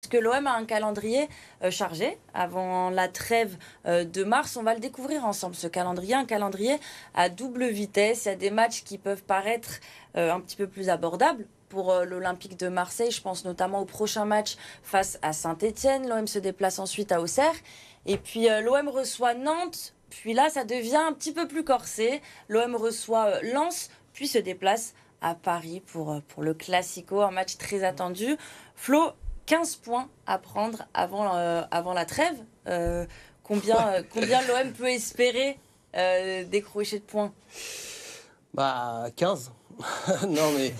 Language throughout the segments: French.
puisque l'OM a un calendrier chargé avant la trêve de mars. On va le découvrir ensemble, ce calendrier, un calendrier à double vitesse. Il y a des matchs qui peuvent paraître un petit peu plus abordables pour l'Olympique de Marseille. Je pense notamment au prochain match face à Saint-Etienne. L'OM se déplace ensuite à Auxerre. Et puis l'OM reçoit Nantes. Puis là, ça devient un petit peu plus corsé. L'OM reçoit Lens, puis se déplace à Paris pour le Classico, un match très attendu. Flo, 15 points à prendre avant la trêve. Combien l'OM peut espérer décrocher de points? 15. Non, mais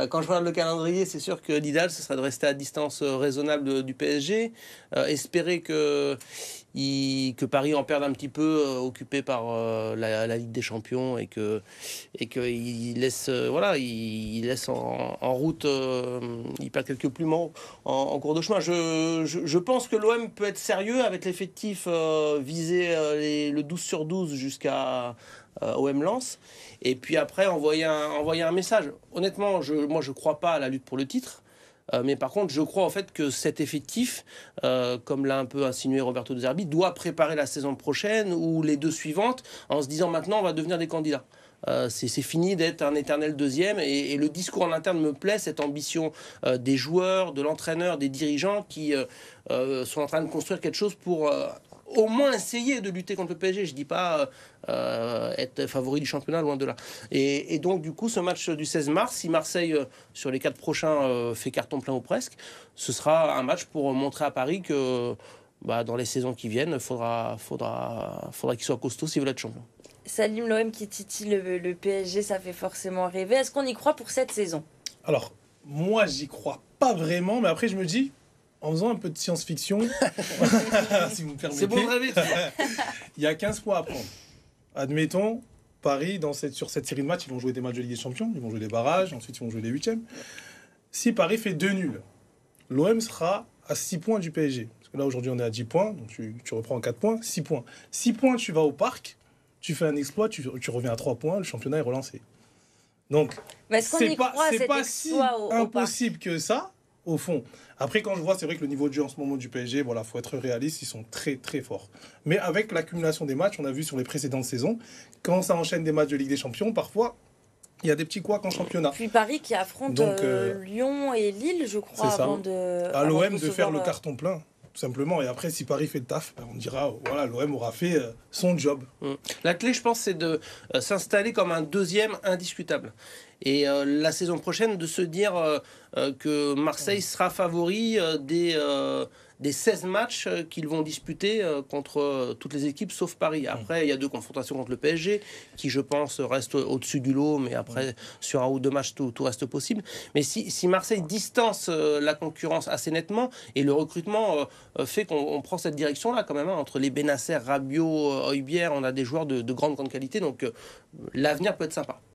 quand je regarde le calendrier, c'est sûr que l'idéal, ce serait de rester à distance raisonnable du PSG. Espérer que Paris en perde un petit peu, occupé par la Ligue des Champions, et qu'il laisse, il laisse en route, il perd quelques plumes en cours de chemin. Je pense que l'OM peut être sérieux avec l'effectif visé le 12 sur 12 jusqu'à OM Lens, et puis après envoyer un message. Honnêtement, moi je crois pas à la lutte pour le titre, mais par contre je crois en fait que cet effectif, comme l'a un peu insinué Roberto De Zerbi, doit préparer la saison prochaine ou les deux suivantes en se disant maintenant on va devenir des candidats. C'est fini d'être un éternel deuxième, et le discours en interne me plaît, cette ambition des joueurs, de l'entraîneur, des dirigeants qui sont en train de construire quelque chose pour au moins essayer de lutter contre le PSG. Je dis pas être favori du championnat, loin de là. Et donc du coup, ce match du 16 mars, si Marseille sur les 4 prochains fait carton plein ou presque, ce sera un match pour montrer à Paris que dans les saisons qui viennent, il faudra qu'il soit costaud s'il veut être champion. Salim, l'OM qui titille le PSG, ça fait forcément rêver. Est-ce qu'on y croit pour cette saison? Alors, moi, j'y crois pas vraiment, mais après, je me dis, en faisant un peu de science-fiction, si vous me permettez, c'est bon de rêver. Il y a 15 points à prendre. Admettons, Paris, sur cette série de matchs, ils vont jouer des matchs de Ligue des Champions, ils vont jouer les barrages, ensuite ils vont jouer les huitièmes. Si Paris fait 2 nuls, l'OM sera à 6 points du PSG. Parce que là, aujourd'hui, on est à 10 points, donc tu reprends en 4 points, 6 points. 6 points, tu vas au parc, tu fais un exploit, tu reviens à 3 points, le championnat est relancé. Donc, c'est pas si impossible que ça, au fond. Après, quand je vois, c'est vrai que le niveau de jeu en ce moment du PSG, voilà, faut être réaliste, ils sont très très forts. Mais avec l'accumulation des matchs, on a vu sur les précédentes saisons, quand ça enchaîne des matchs de Ligue des Champions, parfois, il y a des petits couacs en championnat. Puis Paris qui affronte Lyon et Lille, je crois, avant de... À l'OM de faire le carton plein, tout simplement. Et après, si Paris fait le taf, on dira, voilà, l'OM aura fait son job. La clé, je pense, c'est de s'installer comme un deuxième indiscutable. Et la saison prochaine, de se dire que Marseille sera favori des 16 matchs qu'ils vont disputer contre toutes les équipes sauf Paris. Après, il y a 2 confrontations contre le PSG qui, je pense, restent au-dessus du lot, mais après, sur 1 ou 2 matchs, tout reste possible. Mais si Marseille distance la concurrence assez nettement, et le recrutement fait qu'on prend cette direction-là quand même, entre les Bennacer, Rabiot, Højbjerg, on a des joueurs de grande qualité, donc l'avenir peut être sympa.